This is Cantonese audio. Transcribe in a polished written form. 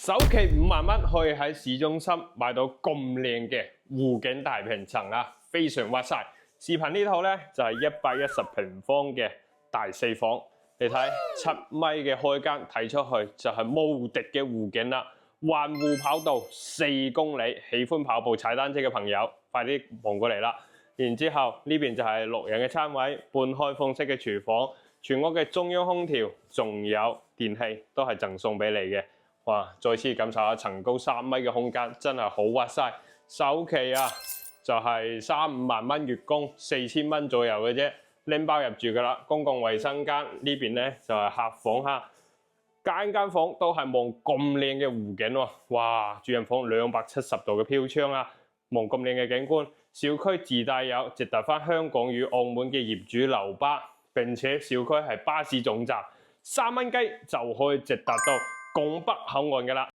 首期5萬蚊可以喺市中心買到咁靚嘅湖景大平層啊，非常哇塞！視頻呢套咧就係110平方嘅大4房，你睇7米嘅開間睇出去就係無敵嘅湖景啦。環湖跑道4公里，喜歡跑步踩單車嘅朋友快啲望過嚟啦！然之後呢邊就係6人嘅餐位，半開放式嘅廚房，全屋嘅中央空調，仲有電器都係贈送俾你嘅。哇！再次感受下層高3米嘅空間，真係好哇塞！首期啊，就係3-5萬蚊月供，4000蚊左右嘅啫，拎包入住噶啦。公共衛生間呢邊咧就係客房哈，間房都係望咁靚嘅湖景喎。哇！主人房270度嘅飄窗啊，望咁靚嘅景觀。小區自帶有直達返香港與澳門嘅業主樓巴，並且小區係巴士總站，3蚊雞就可以直達到拱北口岸㗎啦。